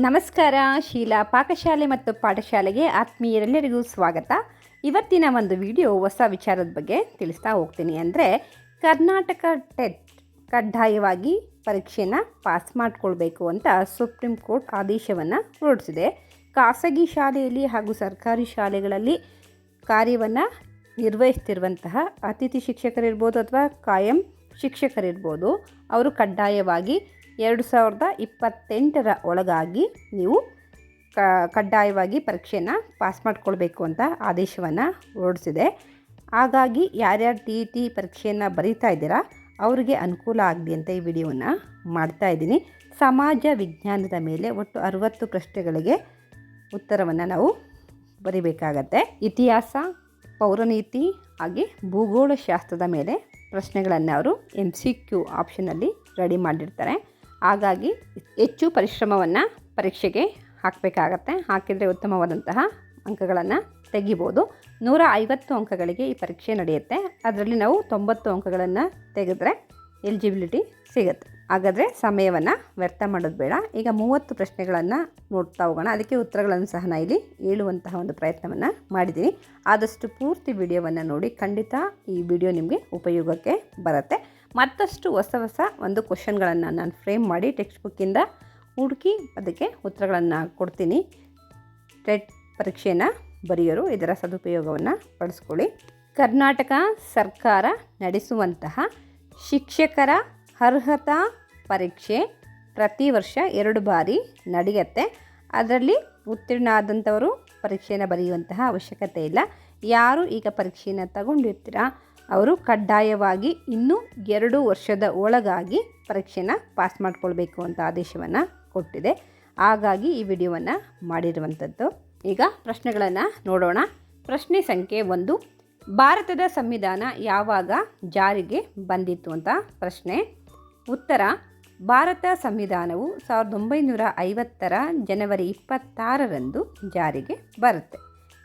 ನಮಸ್ಕಾರ. ಶೀಲಾ ಪಾಕಶಾಲೆ ಮತ್ತು ಪಾಠಶಾಲೆಗೆ ಆತ್ಮೀಯರೆಲ್ಲರಿಗೂ ಸ್ವಾಗತ. ಇವತ್ತಿನ ಒಂದು ವಿಡಿಯೋ ಹೊಸ ವಿಚಾರದ ಬಗ್ಗೆ ತಿಳಿಸ್ತಾ ಹೋಗ್ತೀನಿ. ಅಂದರೆ ಕರ್ನಾಟಕ ಟೆಟ್ ಕಡ್ಡಾಯವಾಗಿ ಪರೀಕ್ಷೆಯನ್ನು ಪಾಸ್ ಮಾಡಿಕೊಳ್ಬೇಕು ಅಂತ ಸುಪ್ರೀಂ ಕೋರ್ಟ್ ಆದೇಶವನ್ನು ಹೊರಡಿಸಿದೆ. ಖಾಸಗಿ ಶಾಲೆಯಲ್ಲಿ ಹಾಗೂ ಸರ್ಕಾರಿ ಶಾಲೆಗಳಲ್ಲಿ ಕಾರ್ಯವನ್ನು ನಿರ್ವಹಿಸ್ತಿರುವಂತಹ ಅತಿಥಿ ಶಿಕ್ಷಕರಿರ್ಬೋದು ಅಥವಾ ಕಾಯಂ ಶಿಕ್ಷಕರಿರ್ಬೋದು, ಅವರು ಕಡ್ಡಾಯವಾಗಿ 2028 ಒಳಗಾಗಿ ನೀವು ಕಡ್ಡಾಯವಾಗಿ ಪರೀಕ್ಷೆಯನ್ನು ಪಾಸ್ ಮಾಡಿಕೊಳ್ಬೇಕು ಅಂತ ಆದೇಶವನ್ನು ಹೊರಡಿಸಿದೆ. ಹಾಗಾಗಿ ಯಾರ್ಯಾರು ಟಿ ಪರೀಕ್ಷೆಯನ್ನು ಬರೀತಾ ಇದ್ದೀರಾ ಅವರಿಗೆ ಅನುಕೂಲ ಆಗಲಿ ಅಂತ ಈ ವಿಡಿಯೋವನ್ನು ಮಾಡ್ತಾಯಿದ್ದೀನಿ. ಸಮಾಜ ವಿಜ್ಞಾನದ ಮೇಲೆ ಒಟ್ಟು 60 ಪ್ರಶ್ನೆಗಳಿಗೆ ಉತ್ತರವನ್ನು ನಾವು ಬರೀಬೇಕಾಗತ್ತೆ. ಇತಿಹಾಸ, ಪೌರನೀತಿ ಹಾಗೆ ಭೂಗೋಳಶಾಸ್ತ್ರದ ಮೇಲೆ ಪ್ರಶ್ನೆಗಳನ್ನು ಅವರು MCQ ಆಪ್ಷನಲ್ಲಿ ರೆಡಿ ಮಾಡಿರ್ತಾರೆ. ಹಾಗಾಗಿ ಹೆಚ್ಚು ಪರಿಶ್ರಮವನ್ನು ಪರೀಕ್ಷೆಗೆ ಹಾಕಬೇಕಾಗತ್ತೆ. ಹಾಕಿದರೆ ಉತ್ತಮವಾದಂತಹ ಅಂಕಗಳನ್ನು ತೆಗಿಬೋದು. 150 ಅಂಕಗಳಿಗೆ ಈ ಪರೀಕ್ಷೆ ನಡೆಯುತ್ತೆ. ಅದರಲ್ಲಿ ನಾವು 90 ಅಂಕಗಳನ್ನು ತೆಗೆದ್ರೆ ಎಲಿಜಿಬಿಲಿಟಿ ಸಿಗುತ್ತೆ. ಹಾಗಾದರೆ ಸಮಯವನ್ನು ವ್ಯರ್ಥ ಮಾಡೋದು ಬೇಡ. ಈಗ 30 ಪ್ರಶ್ನೆಗಳನ್ನು ನೋಡ್ತಾ ಹೋಗೋಣ. ಅದಕ್ಕೆ ಉತ್ತರಗಳನ್ನು ಸಹ ನಾನು ಇಲ್ಲಿ ಹೇಳುವಂತಹ ಒಂದು ಪ್ರಯತ್ನವನ್ನು ಮಾಡಿದ್ದೀನಿ. ಆದಷ್ಟು ಪೂರ್ತಿ ವಿಡಿಯೋವನ್ನು ನೋಡಿ. ಖಂಡಿತ ಈ ವಿಡಿಯೋ ನಿಮಗೆ ಉಪಯೋಗಕ್ಕೆ ಬರುತ್ತೆ. ಮತ್ತಷ್ಟು ಹೊಸ ಒಂದು ಕ್ವಶನ್ಗಳನ್ನು ನಾನು ಫ್ರೇಮ್ ಮಾಡಿ ಟೆಕ್ಸ್ಟ್ ಬುಕ್ಕಿಂದ ಹುಡುಕಿ ಅದಕ್ಕೆ ಉತ್ತರಗಳನ್ನು ಕೊಡ್ತೀನಿ. ಟೆಟ್ ಪರೀಕ್ಷೆಯನ್ನು ಬರೆಯೋರು ಇದರ ಸದುಪಯೋಗವನ್ನು ಪಡಿಸ್ಕೊಳ್ಳಿ. ಕರ್ನಾಟಕ ಸರ್ಕಾರ ನಡೆಸುವಂತಹ ಶಿಕ್ಷಕರ ಅರ್ಹತಾ ಪರೀಕ್ಷೆ ಪ್ರತಿ ವರ್ಷ 2 ಬಾರಿ ನಡೆಯುತ್ತೆ. ಅದರಲ್ಲಿ ಉತ್ತೀರ್ಣ ಆದಂಥವರು ಪರೀಕ್ಷೆಯನ್ನು ಬರೆಯುವಂತಹ ಅವಶ್ಯಕತೆ ಇಲ್ಲ. ಯಾರು ಈಗ ಪರೀಕ್ಷೆಯನ್ನು ತಗೊಂಡಿರ್ತೀರ ಅವರು ಕಡ್ಡಾಯವಾಗಿ ಇನ್ನೂ 2 ವರ್ಷದ ಒಳಗಾಗಿ ಪರೀಕ್ಷೆನ ಪಾಸ್ ಮಾಡಿಕೊಳ್ಬೇಕು ಅಂತ ಆದೇಶವನ್ನು ಕೊಟ್ಟಿದೆ. ಹಾಗಾಗಿ ಈ ವಿಡಿಯೋವನ್ನು ಮಾಡಿರುವಂಥದ್ದು. ಈಗ ಪ್ರಶ್ನೆಗಳನ್ನು ನೋಡೋಣ. ಪ್ರಶ್ನೆ ಸಂಖ್ಯೆ 1, ಭಾರತದ ಸಂವಿಧಾನ ಯಾವಾಗ ಜಾರಿಗೆ ಬಂದಿತ್ತು ಅಂತ ಪ್ರಶ್ನೆ. ಉತ್ತರ: ಭಾರತ ಸಂವಿಧಾನವು 1950ರ ಜನವರಿ 26ರಂದು ಜಾರಿಗೆ ಬರುತ್ತೆ.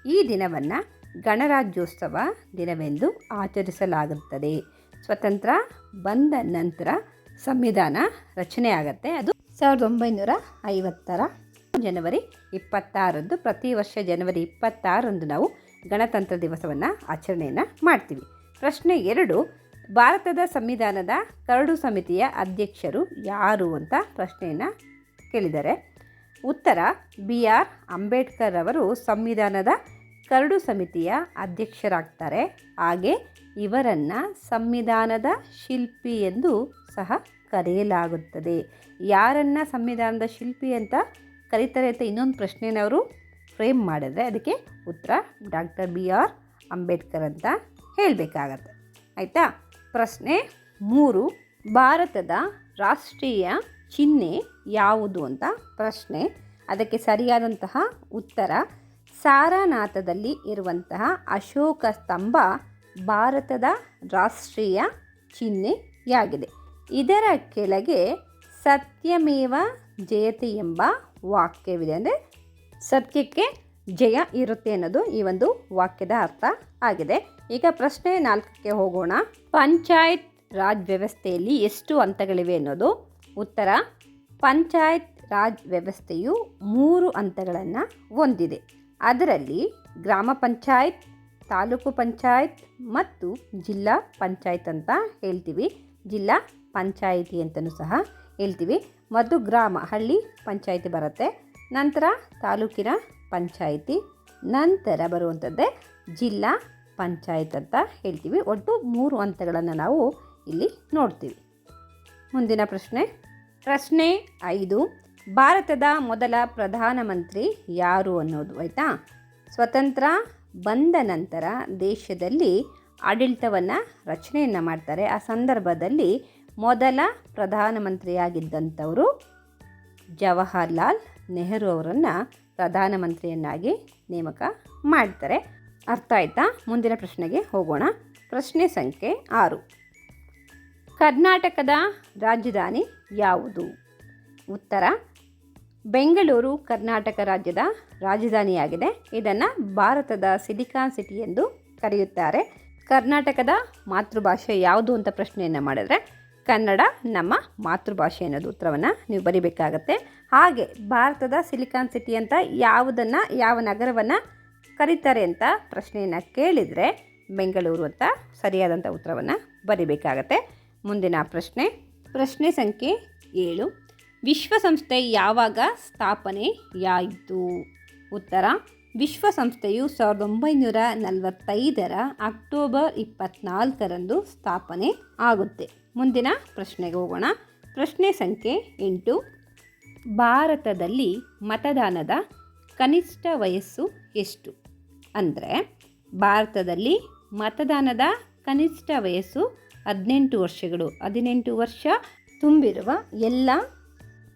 ಈ ದಿನವನ್ನು ಗಣರಾಜ್ಯೋತ್ಸವ ದಿನವೆಂದು ಆಚರಿಸಲಾಗುತ್ತದೆ. ಸ್ವತಂತ್ರ ಬಂದ ನಂತರ ಸಂವಿಧಾನ ರಚನೆ ಆಗುತ್ತೆ. ಅದು 1950ರ ಜನವರಿ 26ರಂದು. ಪ್ರತಿ ವರ್ಷ ಜನವರಿ 26ರಂದು ನಾವು ಗಣತಂತ್ರ ದಿವಸವನ್ನು ಆಚರಣೆಯನ್ನು ಮಾಡ್ತೀವಿ. ಪ್ರಶ್ನೆ 2, ಭಾರತದ ಸಂವಿಧಾನದ ಕರಡು ಸಮಿತಿಯ ಅಧ್ಯಕ್ಷರು ಯಾರು ಅಂತ ಪ್ರಶ್ನೆಯನ್ನು ಕೇಳಿದ್ದಾರೆ. ಉತ್ತರ: BR ಅಂಬೇಡ್ಕರ್ ಅವರು ಸಂವಿಧಾನದ ಕರಡು ಸಮಿತಿಯ ಅಧ್ಯಕ್ಷರಾಗ್ತಾರೆ. ಹಾಗೆ ಇವರನ್ನು ಸಂವಿಧಾನದ ಶಿಲ್ಪಿ ಎಂದು ಸಹ ಕರೆಯಲಾಗುತ್ತದೆ. ಯಾರನ್ನು ಸಂವಿಧಾನದ ಶಿಲ್ಪಿ ಅಂತ ಕರೀತಾರೆ ಅಂತ ಇನ್ನೊಂದು ಪ್ರಶ್ನೆಯನ್ನು ಅವರು ಫ್ರೇಮ್ ಮಾಡಿದ್ರೆ ಅದಕ್ಕೆ ಉತ್ತರ ಡಾಕ್ಟರ್ BR ಅಂಬೇಡ್ಕರ್ ಅಂತ ಹೇಳಬೇಕಾಗತ್ತೆ. ಆಯಿತಾ? ಪ್ರಶ್ನೆ 3, ಭಾರತದ ರಾಷ್ಟ್ರೀಯ ಚಿಹ್ನೆ ಯಾವುದು ಅಂತ ಪ್ರಶ್ನೆ. ಅದಕ್ಕೆ ಸರಿಯಾದಂತಹ ಉತ್ತರ ಸಾರನಾಥದಲ್ಲಿ ಇರುವಂತಹ ಅಶೋಕ ಸ್ತಂಭ ಭಾರತದ ರಾಷ್ಟ್ರೀಯ ಚಿಹ್ನೆಯಾಗಿದೆ. ಇದರ ಕೆಳಗೆ ಸತ್ಯಮೇವ ಜಯತೆ ಎಂಬ ವಾಕ್ಯವಿದೆ. ಅಂದರೆ ಸತ್ಯಕ್ಕೆ ಜಯ ಇರುತ್ತೆ ಅನ್ನೋದು ಈ ಒಂದು ವಾಕ್ಯದ ಅರ್ಥ ಆಗಿದೆ. ಈಗ ಪ್ರಶ್ನೆ 4ಕ್ಕೆ ಹೋಗೋಣ. ಪಂಚಾಯತ್ ರಾಜ್ ವ್ಯವಸ್ಥೆಯಲ್ಲಿ ಎಷ್ಟು ಹಂತಗಳಿವೆ ಅನ್ನೋದು. ಉತ್ತರ: ಪಂಚಾಯತ್ ರಾಜ್ ವ್ಯವಸ್ಥೆಯು 3 ಹಂತಗಳನ್ನು ಹೊಂದಿದೆ. ಅದರಲ್ಲಿ ಗ್ರಾಮ ಪಂಚಾಯತ್, ತಾಲೂಕು ಪಂಚಾಯತ್ ಮತ್ತು ಜಿಲ್ಲಾ ಪಂಚಾಯತ್ ಅಂತ ಹೇಳ್ತೀವಿ. ಜಿಲ್ಲಾ ಪಂಚಾಯಿತಿ ಅಂತಲೂ ಸಹ ಹೇಳ್ತೀವಿ. ಮೊದಲು ಗ್ರಾಮ ಹಳ್ಳಿ ಪಂಚಾಯಿತಿ ಬರುತ್ತೆ, ನಂತರ ತಾಲೂಕಿನ ಪಂಚಾಯಿತಿ, ನಂತರ ಬರುವಂಥದ್ದೇ ಜಿಲ್ಲಾ ಪಂಚಾಯತ್ ಅಂತ ಹೇಳ್ತೀವಿ. ಒಟ್ಟು 3 ಹಂತಗಳನ್ನು ನಾವು ಇಲ್ಲಿ ನೋಡ್ತೀವಿ. ಮುಂದಿನ ಪ್ರಶ್ನೆ. ಪ್ರಶ್ನೆ 5, ಭಾರತದ ಮೊದಲ ಪ್ರಧಾನಮಂತ್ರಿ ಯಾರು ಅನ್ನೋದು. ಆಯಿತಾ? ಸ್ವತಂತ್ರ ಬಂದ ನಂತರ ದೇಶದಲ್ಲಿ ಆಡಳಿತವನ್ನು ರಚನೆಯನ್ನು ಮಾಡ್ತಾರೆ. ಆ ಸಂದರ್ಭದಲ್ಲಿ ಮೊದಲ ಪ್ರಧಾನಮಂತ್ರಿಯಾಗಿದ್ದಂಥವರು ಜವಾಹರ್ಲಾಲ್ ನೆಹರು ಅವರನ್ನು ಪ್ರಧಾನಮಂತ್ರಿಯನ್ನಾಗಿ ನೇಮಕ ಮಾಡ್ತಾರೆ. ಅರ್ಥ ಆಯ್ತಾ? ಮುಂದಿನ ಪ್ರಶ್ನೆಗೆ ಹೋಗೋಣ. ಪ್ರಶ್ನೆ ಸಂಖ್ಯೆ 6, ಕರ್ನಾಟಕದ ರಾಜಧಾನಿ ಯಾವುದು? ಉತ್ತರ: ಬೆಂಗಳೂರು ಕರ್ನಾಟಕ ರಾಜ್ಯದ ರಾಜಧಾನಿಯಾಗಿದೆ. ಇದನ್ನು ಭಾರತದ ಸಿಲಿಕಾನ್ ಸಿಟಿ ಎಂದು ಕರೆಯುತ್ತಾರೆ. ಕರ್ನಾಟಕದ ಮಾತೃಭಾಷೆ ಯಾವುದು ಅಂತ ಪ್ರಶ್ನೆಯನ್ನು ಮಾಡಿದರೆ ಕನ್ನಡ ನಮ್ಮ ಮಾತೃಭಾಷೆ ಅನ್ನೋದು ಉತ್ತರವನ್ನು ನೀವು ಬರಿಬೇಕಾಗತ್ತೆ. ಹಾಗೆ ಭಾರತದ ಸಿಲಿಕಾನ್ ಸಿಟಿ ಅಂತ ಯಾವ ನಗರವನ್ನು ಕರೀತಾರೆ ಅಂತ ಪ್ರಶ್ನೆಯನ್ನು ಕೇಳಿದರೆ ಬೆಂಗಳೂರು ಅಂತ ಸರಿಯಾದಂಥ ಉತ್ತರವನ್ನು ಬರಿಬೇಕಾಗತ್ತೆ. ಮುಂದಿನ ಪ್ರಶ್ನೆ ಸಂಖ್ಯೆ 7. ವಿಶ್ವಸಂಸ್ಥೆ ಯಾವಾಗ ಸ್ಥಾಪನೆಯಾಯಿತು? ಉತ್ತರ: ವಿಶ್ವಸಂಸ್ಥೆಯು 1945 ಅಕ್ಟೋಬರ್ 24 ಸ್ಥಾಪನೆ ಆಗುತ್ತೆ. ಮುಂದಿನ ಪ್ರಶ್ನೆಗೆ ಹೋಗೋಣ. ಪ್ರಶ್ನೆ ಸಂಖ್ಯೆ 8. ಭಾರತದಲ್ಲಿ ಮತದಾನದ ಕನಿಷ್ಠ ವಯಸ್ಸು ಎಷ್ಟು? ಅಂದರೆ ಭಾರತದಲ್ಲಿ ಮತದಾನದ ಕನಿಷ್ಠ ವಯಸ್ಸು 18 ವರ್ಷಗಳು. 18 ವರ್ಷ ತುಂಬಿರುವ ಎಲ್ಲ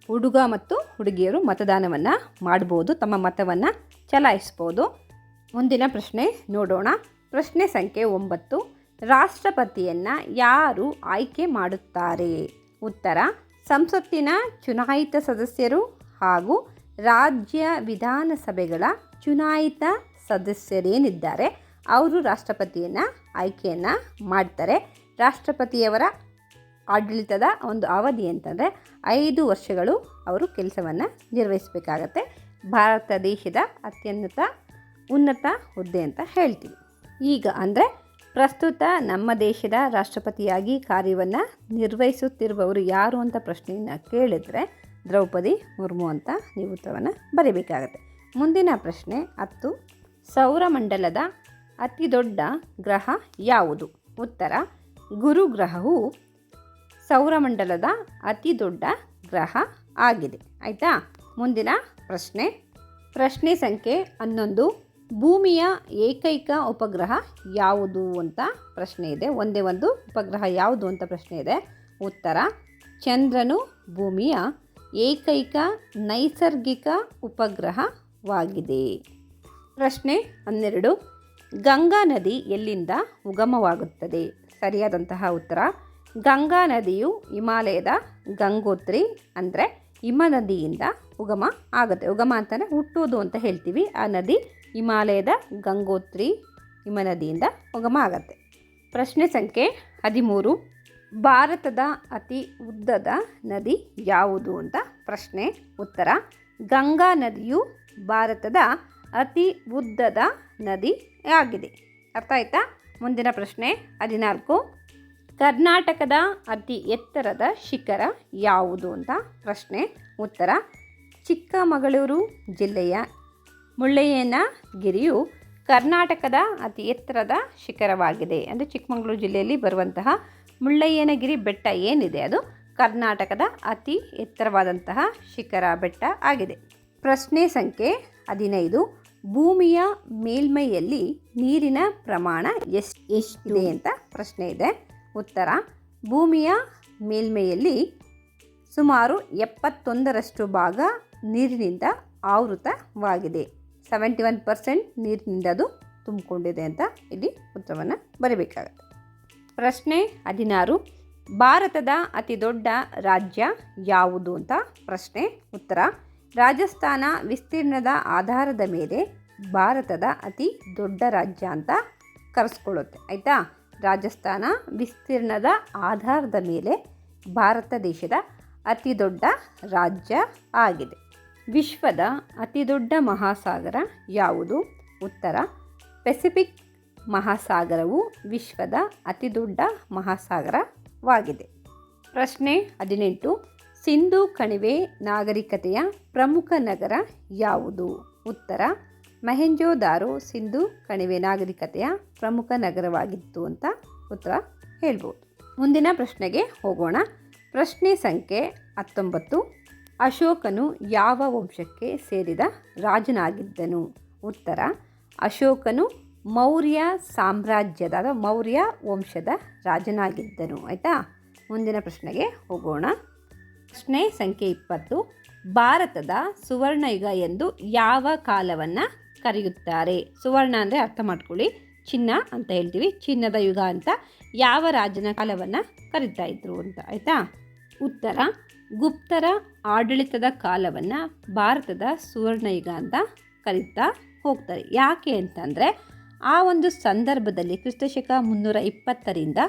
ಹುಡುಗ ಮತ್ತು ಹುಡುಗಿಯರು ಮತದಾನವನ್ನು ಮಾಡ್ಬೋದು, ತಮ್ಮ ಮತವನ್ನು ಚಲಾಯಿಸ್ಬೋದು. ಮುಂದಿನ ಪ್ರಶ್ನೆ ನೋಡೋಣ. ಪ್ರಶ್ನೆ ಸಂಖ್ಯೆ 9. ರಾಷ್ಟ್ರಪತಿಯನ್ನು ಯಾರು ಆಯ್ಕೆ ಮಾಡುತ್ತಾರೆ? ಉತ್ತರ: ಸಂಸತ್ತಿನ ಚುನಾಯಿತ ಸದಸ್ಯರು ಹಾಗೂ ರಾಜ್ಯ ವಿಧಾನಸಭೆಗಳ ಚುನಾಯಿತ ಸದಸ್ಯರೇನಿದ್ದಾರೆ ಅವರು ರಾಷ್ಟ್ರಪತಿಯನ್ನು ಆಯ್ಕೆಯನ್ನು ಮಾಡ್ತಾರೆ. ರಾಷ್ಟ್ರಪತಿಯವರ ಆಡಳಿತದ ಒಂದು ಅವಧಿ ಅಂತಂದರೆ 5 ವರ್ಷಗಳು ಅವರು ಕೆಲಸವನ್ನು ನಿರ್ವಹಿಸಬೇಕಾಗತ್ತೆ. ಭಾರತ ದೇಶದ ಉನ್ನತ ಹುದ್ದೆ ಅಂತ ಹೇಳ್ತೀವಿ. ಈಗ ಅಂದರೆ ಪ್ರಸ್ತುತ ನಮ್ಮ ದೇಶದ ರಾಷ್ಟ್ರಪತಿಯಾಗಿ ಕಾರ್ಯವನ್ನು ನಿರ್ವಹಿಸುತ್ತಿರುವವರು ಯಾರು ಅಂತ ಪ್ರಶ್ನೆಯನ್ನು ಕೇಳಿದರೆ ದ್ರೌಪದಿ ಮುರ್ಮು ಅಂತ ನೀವು ಉತ್ತರವನ್ನು ಬರೀಬೇಕಾಗತ್ತೆ. ಮುಂದಿನ ಪ್ರಶ್ನೆ 10. ಸೌರಮಂಡಲದ ಅತಿ ದೊಡ್ಡ ಗ್ರಹ ಯಾವುದು? ಉತ್ತರ: ಗುರು ಗ್ರಹವು ಸೌರಮಂಡಲದ ಅತಿ ದೊಡ್ಡ ಗ್ರಹ ಆಗಿದೆ. ಆಯಿತಾ? ಮುಂದಿನ ಪ್ರಶ್ನೆ ಸಂಖ್ಯೆ 11. ಭೂಮಿಯ ಏಕೈಕ ಉಪಗ್ರಹ ಯಾವುದು ಅಂತ ಪ್ರಶ್ನೆ ಇದೆ. ಒಂದೇ ಒಂದು ಉಪಗ್ರಹ ಯಾವುದು ಅಂತ ಪ್ರಶ್ನೆ ಇದೆ. ಉತ್ತರ: ಚಂದ್ರನು ಭೂಮಿಯ ಏಕೈಕ ನೈಸರ್ಗಿಕ ಉಪಗ್ರಹವಾಗಿದೆ. ಪ್ರಶ್ನೆ 12. ಗಂಗಾ ನದಿ ಎಲ್ಲಿಂದ ಉಗಮವಾಗುತ್ತದೆ? ಸರಿಯಾದಂತಹ ಉತ್ತರ: ಗಂಗಾ ನದಿಯು ಹಿಮಾಲಯದ ಗಂಗೋತ್ರಿ ಅಂದರೆ ಹಿಮ ನದಿಯಿಂದ ಉಗಮ ಆಗುತ್ತೆ. ಉಗಮ ಅಂತಲೇ ಹುಟ್ಟೋದು ಅಂತ ಹೇಳ್ತೀವಿ. ಆ ನದಿ ಹಿಮಾಲಯದ ಗಂಗೋತ್ರಿ ಹಿಮ ನದಿಯಿಂದ ಉಗಮ ಆಗುತ್ತೆ. ಪ್ರಶ್ನೆ ಸಂಖ್ಯೆ 13. ಭಾರತದ ಅತಿ ಉದ್ದದ ನದಿ ಯಾವುದು ಅಂತ ಪ್ರಶ್ನೆ. ಉತ್ತರ: ಗಂಗಾ ನದಿಯು ಭಾರತದ ಅತಿ ಉದ್ದದ ನದಿ ಆಗಿದೆ. ಅರ್ಥ ಆಯ್ತಾ? ಮುಂದಿನ ಪ್ರಶ್ನೆ 14. ಕರ್ನಾಟಕದ ಅತಿ ಎತ್ತರದ ಶಿಖರ ಯಾವುದು ಅಂತ ಪ್ರಶ್ನೆ. ಉತ್ತರ: ಚಿಕ್ಕಮಗಳೂರು ಜಿಲ್ಲೆಯ ಮುಳ್ಳಯ್ಯನಗಿರಿಯು ಕರ್ನಾಟಕದ ಅತಿ ಎತ್ತರದ ಶಿಖರವಾಗಿದೆ. ಅಂದರೆ ಚಿಕ್ಕಮಗಳೂರು ಜಿಲ್ಲೆಯಲ್ಲಿ ಬರುವಂತಹ ಮುಳ್ಳಯ್ಯನಗಿರಿ ಬೆಟ್ಟ ಏನಿದೆ ಅದು ಕರ್ನಾಟಕದ ಅತಿ ಎತ್ತರವಾದಂತಹ ಶಿಖರ ಬೆಟ್ಟ ಆಗಿದೆ. ಪ್ರಶ್ನೆ ಸಂಖ್ಯೆ 15. ಭೂಮಿಯ ಮೇಲ್ಮೈಯಲ್ಲಿ ನೀರಿನ ಪ್ರಮಾಣ ಎಷ್ಟಿದೆ ಅಂತ ಪ್ರಶ್ನೆ ಇದೆ. ಉತ್ತರ: ಭೂಮಿಯ ಮೇಲ್ಮೈಯಲ್ಲಿ ಸುಮಾರು 71% ಭಾಗ ನೀರಿನಿಂದ ಆವೃತವಾಗಿದೆ. 71% ನೀರಿನಿಂದ ಅದು ತುಂಬಿಕೊಂಡಿದೆ ಅಂತ ಇಲ್ಲಿ ಉತ್ತರವನ್ನು ಬರೀಬೇಕಾಗುತ್ತೆ. ಪ್ರಶ್ನೆ 16. ಭಾರತದ ಅತಿ ದೊಡ್ಡ ರಾಜ್ಯ ಯಾವುದು ಅಂತ ಪ್ರಶ್ನೆ. ಉತ್ತರ: ರಾಜಸ್ಥಾನ ವಿಸ್ತೀರ್ಣದ ಆಧಾರದ ಮೇಲೆ ಭಾರತದ ಅತಿ ದೊಡ್ಡ ರಾಜ್ಯ ಅಂತ ಕರೆಸ್ಕೊಳ್ಳುತ್ತೆ. ಆಯಿತಾ? ರಾಜಸ್ಥಾನ ವಿಸ್ತೀರ್ಣದ ಆಧಾರದ ಮೇಲೆ ಭಾರತ ದೇಶದ ಅತಿ ದೊಡ್ಡ ರಾಜ್ಯ ಆಗಿದೆ. ವಿಶ್ವದ ಅತಿ ದೊಡ್ಡ ಮಹಾಸಾಗರ ಯಾವುದು? ಉತ್ತರ: ಪೆಸಿಫಿಕ್ ಮಹಾಸಾಗರವು ವಿಶ್ವದ ಅತಿ ದೊಡ್ಡ ಮಹಾಸಾಗರವಾಗಿದೆ. ಪ್ರಶ್ನೆ 18. ಸಿಂಧೂ ಕಣಿವೆ ನಾಗರಿಕತೆಯ ಪ್ರಮುಖ ನಗರ ಯಾವುದು? ಉತ್ತರ: ಮೊಹೆಂಜೊದಾರೋ ಸಿಂಧೂ ಕಣಿವೆ ನಾಗರಿಕತೆಯ ಪ್ರಮುಖ ನಗರವಾಗಿತ್ತು ಅಂತ ಉತ್ತರ ಹೇಳ್ಬೋದು. ಮುಂದಿನ ಪ್ರಶ್ನೆಗೆ ಹೋಗೋಣ. ಪ್ರಶ್ನೆ ಸಂಖ್ಯೆ 19. ಅಶೋಕನು ಯಾವ ವಂಶಕ್ಕೆ ಸೇರಿದ ರಾಜನಾಗಿದ್ದನು? ಉತ್ತರ: ಅಶೋಕನು ಮೌರ್ಯ ಸಾಮ್ರಾಜ್ಯದ ಮೌರ್ಯ ವಂಶದ ರಾಜನಾಗಿದ್ದನು. ಆಯಿತಾ? ಮುಂದಿನ ಪ್ರಶ್ನೆಗೆ ಹೋಗೋಣ. ಪ್ರಶ್ನೆ ಸಂಖ್ಯೆ 20. ಭಾರತದ ಸುವರ್ಣಯುಗ ಎಂದು ಯಾವ ಕಾಲವನ್ನು ಕರೆಯುತ್ತಾರೆ? ಸುವರ್ಣ ಅಂದರೆ ಅರ್ಥ ಮಾಡ್ಕೊಳ್ಳಿ, ಚಿನ್ನ ಅಂತ ಹೇಳ್ತೀವಿ. ಚಿನ್ನದ ಯುಗ ಅಂತ ಯಾವ ರಾಜನ ಕಾಲವನ್ನು ಕರೀತಾ ಇದ್ರು ಅಂತ. ಆಯಿತಾ? ಉತ್ತರ: ಗುಪ್ತರ ಆಡಳಿತದ ಕಾಲವನ್ನು ಭಾರತದ ಸುವರ್ಣಯುಗ ಅಂತ ಕರೀತಾ ಹೋಗ್ತಾರೆ. ಯಾಕೆ ಅಂತಂದರೆ ಆ ಒಂದು ಸಂದರ್ಭದಲ್ಲಿ ಕ್ರಿಸ್ತಶಕ 320ರಿಂದ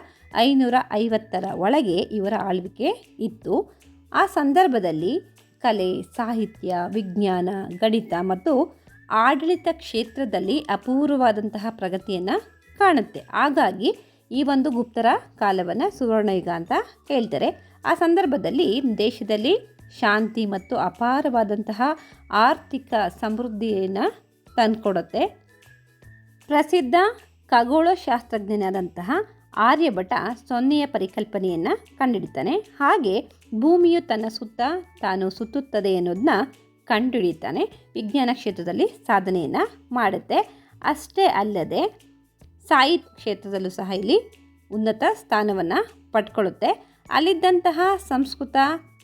550 ಒಳಗೆ ಇವರ ಆಳ್ವಿಕೆ ಇತ್ತು. ಆ ಸಂದರ್ಭದಲ್ಲಿ ಕಲೆ, ಸಾಹಿತ್ಯ, ವಿಜ್ಞಾನ, ಗಣಿತ ಮತ್ತು ಆಡಳಿತ ಕ್ಷೇತ್ರದಲ್ಲಿ ಅಪೂರ್ವವಾದಂತಹ ಪ್ರಗತಿಯನ್ನು ಕಾಣುತ್ತೆ. ಹಾಗಾಗಿ ಈ ಒಂದು ಗುಪ್ತರ ಕಾಲವನ್ನು ಸುವರ್ಣಯುಗ ಅಂತ ಹೇಳ್ತಾರೆ. ಆ ಸಂದರ್ಭದಲ್ಲಿ ದೇಶದಲ್ಲಿ ಶಾಂತಿ ಮತ್ತು ಅಪಾರವಾದಂತಹ ಆರ್ಥಿಕ ಸಮೃದ್ಧಿಯನ್ನು ತಂದುಕೊಡುತ್ತೆ. ಪ್ರಸಿದ್ಧ ಖಗೋಳಶಾಸ್ತ್ರಜ್ಞನಾದಂತಹ ಆರ್ಯಭಟ ಸೊನ್ನೆಯ ಪರಿಕಲ್ಪನೆಯನ್ನು ಕಂಡುಹಿಡಿತಾನೆ. ಹಾಗೆ ಭೂಮಿಯು ತನ್ನ ಸುತ್ತ ತಾನು ಸುತ್ತುತ್ತದೆ ಅನ್ನೋದನ್ನ ಕಂಡುಹಿಡಿತಾನೆ. ವಿಜ್ಞಾನ ಕ್ಷೇತ್ರದಲ್ಲಿ ಸಾಧನೆಯನ್ನು ಮಾಡುತ್ತೆ. ಅಷ್ಟೇ ಅಲ್ಲದೆ ಸಾಹಿತ್ಯ ಕ್ಷೇತ್ರದಲ್ಲೂ ಸಹ ಇಲ್ಲಿ ಉನ್ನತ ಸ್ಥಾನವನ್ನು ಪಡ್ಕೊಳ್ಳುತ್ತೆ. ಅಲ್ಲಿದ್ದಂತಹ ಸಂಸ್ಕೃತ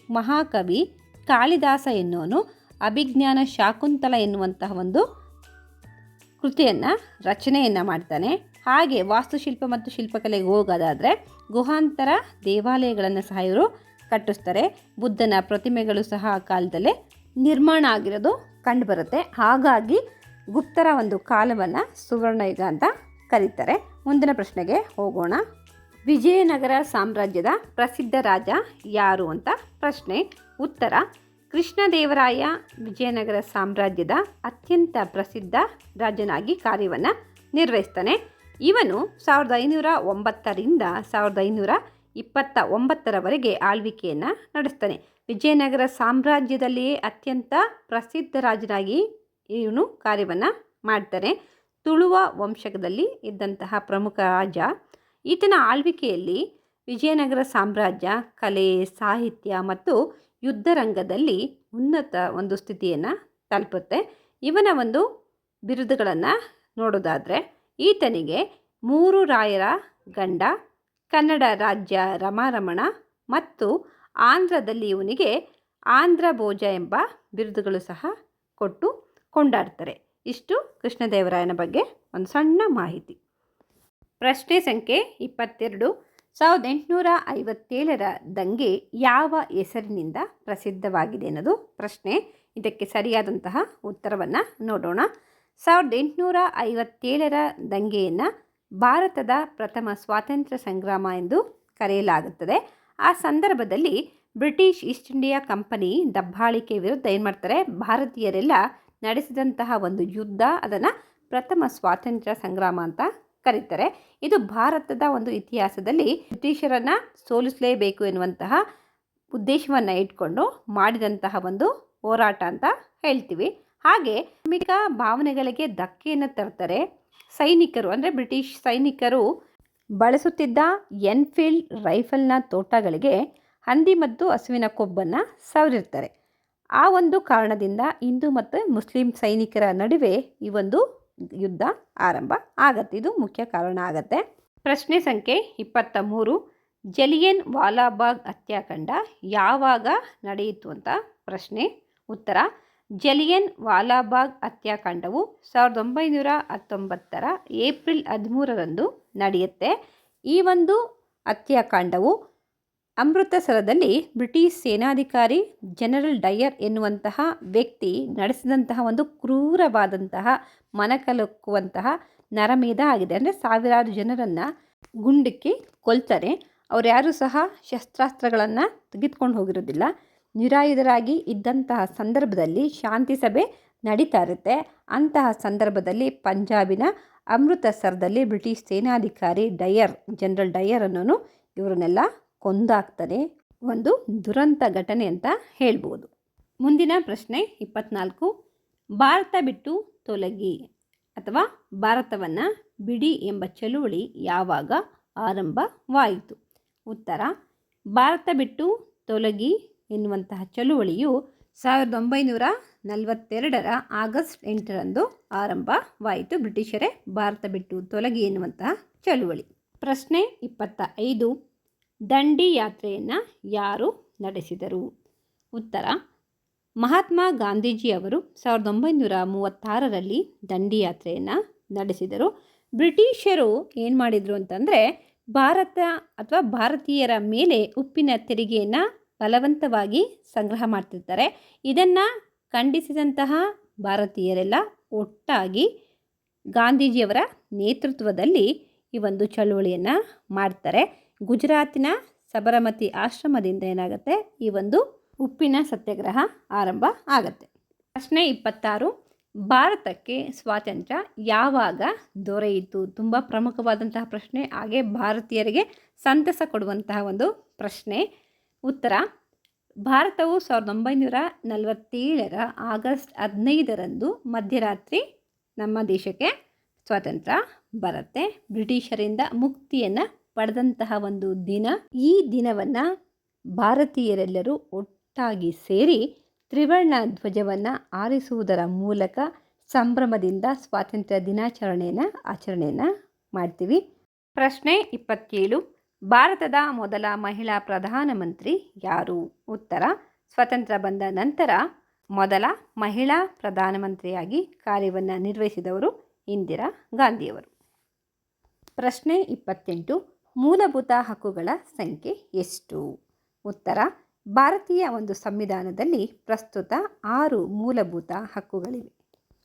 ಮಹಾಕವಿ ಕಾಳಿದಾಸ ಎನ್ನುವನು ಅಭಿಜ್ಞಾನ ಶಾಕುಂತಲ ಎನ್ನುವಂತಹ ಒಂದು ಕೃತಿಯನ್ನು ರಚನೆಯನ್ನು ಮಾಡ್ತಾನೆ. ಹಾಗೆ ವಾಸ್ತುಶಿಲ್ಪ ಮತ್ತು ಶಿಲ್ಪಕಲೆಗೆ ಹೋಗೋದಾದರೆ ಗುಹಾಂತರ ದೇವಾಲಯಗಳನ್ನು ಸಹ ಇವರು ಕಟ್ಟಿಸ್ತಾರೆ. ಬುದ್ಧನ ಪ್ರತಿಮೆಗಳು ಸಹ ಆ ಕಾಲದಲ್ಲೇ ನಿರ್ಮಾಣ ಆಗಿರೋದು ಕಂಡುಬರುತ್ತೆ. ಹಾಗಾಗಿ ಗುಪ್ತರ ಒಂದು ಕಾಲವನ್ನು ಸುವರ್ಣಯುಗ ಅಂತ ಕರೀತಾರೆ. ಮುಂದಿನ ಪ್ರಶ್ನೆಗೆ ಹೋಗೋಣ. ವಿಜಯನಗರ ಸಾಮ್ರಾಜ್ಯದ ಪ್ರಸಿದ್ಧ ರಾಜ ಯಾರು ಅಂತ ಪ್ರಶ್ನೆ. ಉತ್ತರ: ಕೃಷ್ಣದೇವರಾಯ ವಿಜಯನಗರ ಸಾಮ್ರಾಜ್ಯದ ಅತ್ಯಂತ ಪ್ರಸಿದ್ಧ ರಾಜನಾಗಿ ಕಾರ್ಯವನ್ನು ನಿರ್ವಹಿಸ್ತಾನೆ. ಇವನು 1509ರಿಂದ 1529ರವರೆಗೆ ಆಳ್ವಿಕೆಯನ್ನು ನಡೆಸ್ತಾನೆ. ವಿಜಯನಗರ ಸಾಮ್ರಾಜ್ಯದಲ್ಲಿಯೇ ಅತ್ಯಂತ ಪ್ರಸಿದ್ಧ ರಾಜನಾಗಿ ಇವನು ಕಾರ್ಯವನ್ನು ಮಾಡ್ತಾನೆ. ತುಳುವ ವಂಶದಲ್ಲಿ ಇದ್ದಂತಹ ಪ್ರಮುಖ ರಾಜ. ಈತನ ಆಳ್ವಿಕೆಯಲ್ಲಿ ವಿಜಯನಗರ ಸಾಮ್ರಾಜ್ಯ ಕಲೆ, ಸಾಹಿತ್ಯ ಮತ್ತು ಯುದ್ಧರಂಗದಲ್ಲಿ ಉನ್ನತ ಒಂದು ಸ್ಥಿತಿಯನ್ನು ತಲುಪುತ್ತೆ. ಇವನ ಒಂದು ಬಿರುದುಗಳನ್ನು ನೋಡೋದಾದರೆ ಈತನಿಗೆ 3 ರಾಯರ ಗಂಡ, ಕನ್ನಡ ರಾಜ್ಯ ರಮಾರಮಣ ಮತ್ತು ಆಂಧ್ರದಲ್ಲಿ ಇವನಿಗೆ ಆಂಧ್ರ ಭೋಜ ಎಂಬ ಬಿರುದುಗಳು ಸಹ ಕೊಟ್ಟು ಕೊಂಡಾಡ್ತಾರೆ. ಇಷ್ಟು ಕೃಷ್ಣದೇವರಾಯನ ಬಗ್ಗೆ ಒಂದು ಸಣ್ಣ ಮಾಹಿತಿ. ಪ್ರಶ್ನೆ ಸಂಖ್ಯೆ 22. 1857ರ ದಂಗೆ ಯಾವ ಹೆಸರಿನಿಂದ ಪ್ರಸಿದ್ಧವಾಗಿದೆ ಅನ್ನೋದು ಪ್ರಶ್ನೆ. ಇದಕ್ಕೆ ಸರಿಯಾದಂತಹ ಉತ್ತರವನ್ನು ನೋಡೋಣ. 1857ರ ದಂಗೆಯನ್ನು ಭಾರತದ ಪ್ರಥಮ ಸ್ವಾತಂತ್ರ್ಯ ಸಂಗ್ರಾಮ ಎಂದು ಕರೆಯಲಾಗುತ್ತದೆ. ಆ ಸಂದರ್ಭದಲ್ಲಿ ಬ್ರಿಟಿಷ್ ಈಸ್ಟ್ ಇಂಡಿಯಾ ಕಂಪನಿ ದಬ್ಬಾಳಿಕೆ ವಿರುದ್ಧ ಏನು ಮಾಡ್ತಾರೆ, ಭಾರತೀಯರೆಲ್ಲ ನಡೆಸಿದಂತಹ ಒಂದು ಯುದ್ಧ, ಅದನ್ನು ಪ್ರಥಮ ಸ್ವಾತಂತ್ರ್ಯ ಸಂಗ್ರಾಮ ಅಂತ ಕರೀತಾರೆ. ಇದು ಭಾರತದ ಒಂದು ಇತಿಹಾಸದಲ್ಲಿ ಬ್ರಿಟಿಷರನ್ನು ಸೋಲಿಸಲೇಬೇಕು ಎನ್ನುವಂತಹ ಉದ್ದೇಶವನ್ನು ಇಟ್ಕೊಂಡು ಮಾಡಿದಂತಹ ಒಂದು ಹೋರಾಟ ಅಂತ ಹೇಳ್ತೀವಿ. ಹಾಗೆ ಧಾರ್ಮಿಕ ಭಾವನೆಗಳಿಗೆ ಧಕ್ಕೆಯನ್ನು ತರ್ತಾರೆ. ಸೈನಿಕರು ಅಂದರೆ ಬ್ರಿಟಿಷ್ ಸೈನಿಕರು ಬಳಸುತ್ತಿದ್ದ ಎನ್ಫೀಲ್ಡ್ ರೈಫಲ್ನ ತೋಟಗಳಿಗೆ ಹಂದಿ ಮತ್ತು ಹಸುವಿನ ಕೊಬ್ಬನ್ನು ಸವರಿರ್ತಾರೆ. ಆ ಒಂದು ಕಾರಣದಿಂದ ಹಿಂದೂ ಮತ್ತು ಮುಸ್ಲಿಂ ಸೈನಿಕರ ನಡುವೆ ಈ ಒಂದು ಯುದ್ಧ ಆರಂಭ ಆಗತ್ತೆ. ಇದು ಮುಖ್ಯ ಕಾರಣ ಆಗತ್ತೆ. ಪ್ರಶ್ನೆ ಸಂಖ್ಯೆ 23. ಜಲಿಯನ್ ವಾಲಾಬಾಗ್ ಹತ್ಯಾಕಾಂಡ ಯಾವಾಗ ನಡೆಯಿತು ಅಂತ ಪ್ರಶ್ನೆ. ಉತ್ತರ: ಜಲಿಯನ್ ವಾಲಾಬಾಗ್ ಹತ್ಯಾಕಾಂಡವು 1919ರ ಏಪ್ರಿಲ್ 13ರಂದು ನಡೆಯುತ್ತೆ. ಈ ಒಂದು ಹತ್ಯಾಕಾಂಡವು ಅಮೃತಸರದಲ್ಲಿ ಬ್ರಿಟಿಷ್ ಸೇನಾಧಿಕಾರಿ ಜನರಲ್ ಡಯರ್ ಎನ್ನುವಂತಹ ವ್ಯಕ್ತಿ ನಡೆಸಿದಂತಹ ಒಂದು ಕ್ರೂರವಾದಂತಹ ಮನಕಲುಕುವಂತಹ ನರಮೇಧ ಆಗಿದೆ. ಅಂದರೆ ಸಾವಿರಾರು ಜನರನ್ನು ಗುಂಡಿಕ್ಕಿ ಕೊಲ್ತಾರೆ. ಅವ್ರು ಯಾರೂ ಸಹ ಶಸ್ತ್ರಾಸ್ತ್ರಗಳನ್ನು ತೆಗೆದುಕೊಂಡು ಹೋಗಿರೋದಿಲ್ಲ. ನಿರಾಯುಧರಾಗಿ ಇದ್ದಂತಹ ಸಂದರ್ಭದಲ್ಲಿ ಶಾಂತಿ ಸಭೆ ನಡೀತಾ ಇರುತ್ತೆ. ಅಂತಹ ಸಂದರ್ಭದಲ್ಲಿ ಪಂಜಾಬಿನ ಅಮೃತಸರದಲ್ಲಿ ಬ್ರಿಟಿಷ್ ಸೇನಾಧಿಕಾರಿ ಜನರಲ್ ಡಯರ್ ಅನ್ನೋನು ಇವರನ್ನೆಲ್ಲ ಕೊಂದಾಕ್ತಾನೆ. ಒಂದು ದುರಂತ ಘಟನೆ ಅಂತ ಹೇಳ್ಬೋದು. ಮುಂದಿನ ಪ್ರಶ್ನೆ 24. ಭಾರತ ಬಿಟ್ಟು ತೊಲಗಿ ಅಥವಾ ಭಾರತವನ್ನು ಬಿಡಿ ಎಂಬ ಚಳುವಳಿ ಯಾವಾಗ ಆರಂಭವಾಯಿತು? ಉತ್ತರ: ಭಾರತ ಬಿಟ್ಟು ತೊಲಗಿ ಎನ್ನುವಂತಹ ಚಳುವಳಿಯು 1942ರ ಆಗಸ್ಟ್ 8ರಂದು ಆರಂಭವಾಯಿತು. ಬ್ರಿಟಿಷರೇ ಭಾರತ ಬಿಟ್ಟು ತೊಲಗಿ ಎನ್ನುವಂತಹ ಚಳುವಳಿ. ಪ್ರಶ್ನೆ 25. ದಂಡಿ ಯಾತ್ರೆಯನ್ನು ಯಾರು ನಡೆಸಿದರು? ಉತ್ತರ: ಮಹಾತ್ಮ ಗಾಂಧೀಜಿ ಅವರು 1936ರಲ್ಲಿ ದಂಡಿ ಯಾತ್ರೆಯನ್ನು ನಡೆಸಿದರು. ಬ್ರಿಟಿಷರು ಏನು ಮಾಡಿದರು ಅಂತಂದರೆ ಭಾರತ ಅಥವಾ ಭಾರತೀಯರ ಮೇಲೆ ಉಪ್ಪಿನ ತೆರಿಗೆಯನ್ನು ಬಲವಂತವಾಗಿ ಸಂಗ್ರಹ ಮಾಡ್ತಿರ್ತಾರೆ. ಇದನ್ನು ಖಂಡಿಸಿದಂತಹ ಭಾರತೀಯರೆಲ್ಲ ಒಟ್ಟಾಗಿ ಗಾಂಧೀಜಿಯವರ ನೇತೃತ್ವದಲ್ಲಿ ಈ ಒಂದು ಚಳುವಳಿಯನ್ನು ಮಾಡ್ತಾರೆ. ಗುಜರಾತಿನ ಸಬರಮತಿ ಆಶ್ರಮದಿಂದ ಏನಾಗುತ್ತೆ, ಈ ಒಂದು ಉಪ್ಪಿನ ಸತ್ಯಾಗ್ರಹ ಆರಂಭ ಆಗುತ್ತೆ. ಪ್ರಶ್ನೆ 26, ಭಾರತಕ್ಕೆ ಸ್ವಾತಂತ್ರ್ಯ ಯಾವಾಗ ದೊರೆಯಿತು? ತುಂಬ ಪ್ರಮುಖವಾದಂತಹ ಪ್ರಶ್ನೆ, ಹಾಗೆ ಭಾರತೀಯರಿಗೆ ಸಂತಸ ಕೊಡುವಂತಹ ಒಂದು ಪ್ರಶ್ನೆ. ಉತ್ತರ: ಭಾರತವು 1947ರ ಆಗಸ್ಟ್ 15ರಂದು ಮಧ್ಯರಾತ್ರಿ ನಮ್ಮ ದೇಶಕ್ಕೆ ಸ್ವಾತಂತ್ರ್ಯ ಬರುತ್ತೆ. ಬ್ರಿಟಿಷರಿಂದ ಮುಕ್ತಿಯನ್ನು ಪಡೆದಂತಹ ಒಂದು ದಿನ. ಈ ದಿನವನ್ನು ಭಾರತೀಯರೆಲ್ಲರೂ ಒಟ್ಟಾಗಿ ಸೇರಿ ತ್ರಿವರ್ಣ ಧ್ವಜವನ್ನು ಆರಿಸುವುದರ ಮೂಲಕ ಸಂಭ್ರಮದಿಂದ ಸ್ವಾತಂತ್ರ್ಯ ದಿನಾಚರಣೆಯನ್ನು ಆಚರಣೆಯನ್ನು ಮಾಡ್ತೀವಿ. ಪ್ರಶ್ನೆ 27, ಭಾರತದ ಮೊದಲ ಮಹಿಳಾ ಪ್ರಧಾನಮಂತ್ರಿ ಯಾರು? ಉತ್ತರ: ಸ್ವಾತಂತ್ರ್ಯ ಬಂದ ನಂತರ ಮೊದಲ ಮಹಿಳಾ ಪ್ರಧಾನಮಂತ್ರಿಯಾಗಿ ಕಾರ್ಯವನ್ನು ನಿರ್ವಹಿಸಿದವರು ಇಂದಿರಾ ಗಾಂಧಿಯವರು. ಪ್ರಶ್ನೆ 28, ಮೂಲಭೂತ ಹಕ್ಕುಗಳ ಸಂಖ್ಯೆ ಎಷ್ಟು? ಉತ್ತರ: ಭಾರತೀಯ ಒಂದು ಸಂವಿಧಾನದಲ್ಲಿ ಪ್ರಸ್ತುತ 6 ಮೂಲಭೂತ ಹಕ್ಕುಗಳಿವೆ.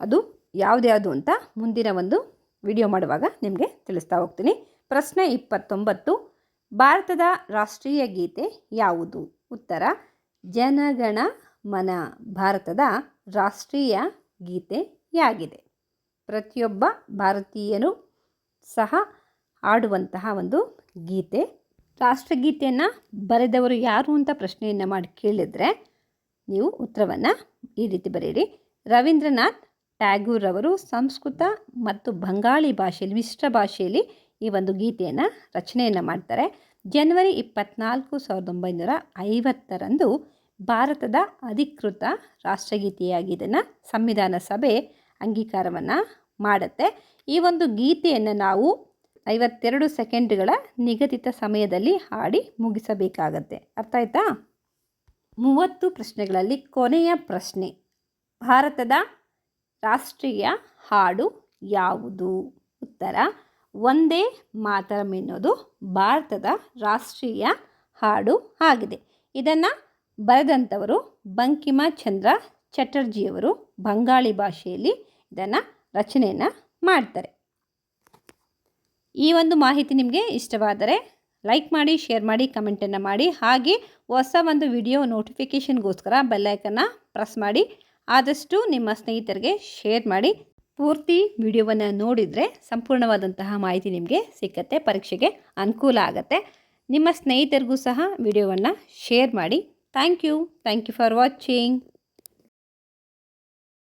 ಅದು ಯಾವುದ್ಯಾವುದು ಅಂತ ಮುಂದಿನ ಒಂದು ವಿಡಿಯೋ ಮಾಡುವಾಗ ನಿಮಗೆ ತಿಳಿಸ್ತಾ ಹೋಗ್ತೀನಿ. ಪ್ರಶ್ನೆ 29, ಭಾರತದ ರಾಷ್ಟ್ರೀಯ ಗೀತೆ ಯಾವುದು? ಉತ್ತರ: ಜನಗಣ ಮನ ಭಾರತದ ರಾಷ್ಟ್ರೀಯ ಗೀತೆಯಾಗಿದೆ. ಪ್ರತಿಯೊಬ್ಬ ಭಾರತೀಯನು ಸಹ ಆಡುವಂತಹ ಒಂದು ಗೀತೆ. ರಾಷ್ಟ್ರಗೀತೆಯನ್ನು ಬರೆದವರು ಯಾರು ಅಂತ ಪ್ರಶ್ನೆಯನ್ನು ಮಾಡಿ ಕೇಳಿದರೆ ನೀವು ಉತ್ತರವನ್ನು ಈ ರೀತಿ ಬರೆಯಿರಿ. ರವೀಂದ್ರನಾಥ್ ಟ್ಯಾಗೂರ್ ಅವರು ಸಂಸ್ಕೃತ ಮತ್ತು ಬಂಗಾಳಿ ಭಾಷೆಯಲ್ಲಿ, ಮಿಶ್ರ ಭಾಷೆಯಲ್ಲಿ ಈ ಒಂದು ಗೀತೆಯನ್ನು ರಚನೆಯನ್ನು ಮಾಡ್ತಾರೆ. ಜನವರಿ 24, 1950ರಂದು ಭಾರತದ ಅಧಿಕೃತ ರಾಷ್ಟ್ರಗೀತೆಯಾಗಿ ಇದನ್ನು ಸಂವಿಧಾನ ಸಭೆ ಅಂಗೀಕಾರವನ್ನು ಮಾಡುತ್ತೆ. ಈ ಒಂದು ಗೀತೆಯನ್ನು ನಾವು 52 ಸೆಕೆಂಡ್ಗಳ ನಿಗದಿತ ಸಮಯದಲ್ಲಿ ಹಾಡಿ ಮುಗಿಸಬೇಕಾಗತ್ತೆ. ಅರ್ಥ ಆಯ್ತಾ? 30 ಪ್ರಶ್ನೆಗಳಲ್ಲಿ ಕೊನೆಯ ಪ್ರಶ್ನೆ, ಭಾರತದ ರಾಷ್ಟ್ರೀಯ ಹಾಡು ಯಾವುದು? ಉತ್ತರ: ವಂದೇ ಮಾತರಂ ಎನ್ನುವುದು ಭಾರತದ ರಾಷ್ಟ್ರೀಯ ಹಾಡು ಆಗಿದೆ. ಇದನ್ನು ಬರೆದಂಥವರು ಬಂಕಿಮ ಚಂದ್ರ ಚಟರ್ಜಿಯವರು ಬಂಗಾಳಿ ಭಾಷೆಯಲ್ಲಿ ಇದನ್ನು ರಚನೆಯನ್ನು ಮಾಡ್ತಾರೆ. ಈ ಒಂದು ಮಾಹಿತಿ ನಿಮಗೆ ಇಷ್ಟವಾದರೆ ಲೈಕ್ ಮಾಡಿ, ಶೇರ್ ಮಾಡಿ, ಕಮೆಂಟನ್ನು ಮಾಡಿ. ಹಾಗೆ ಹೊಸ ಒಂದು ವಿಡಿಯೋ ನೋಟಿಫಿಕೇಷನ್ಗೋಸ್ಕರ ಬೆಲ್ಲೈಕನ್ನು ಪ್ರೆಸ್ ಮಾಡಿ. ಆದಷ್ಟು ನಿಮ್ಮ ಸ್ನೇಹಿತರಿಗೆ ಶೇರ್ ಮಾಡಿ. ಪೂರ್ತಿ ವಿಡಿಯೋವನ್ನು ನೋಡಿದರೆ ಸಂಪೂರ್ಣವಾದಂತಹ ಮಾಹಿತಿ ನಿಮಗೆ ಸಿಕ್ಕತ್ತೆ, ಪರೀಕ್ಷೆಗೆ ಅನುಕೂಲ ಆಗುತ್ತೆ. ನಿಮ್ಮ ಸ್ನೇಹಿತರಿಗೂ ಸಹ ವಿಡಿಯೋವನ್ನು ಶೇರ್ ಮಾಡಿ. Thank you for watching.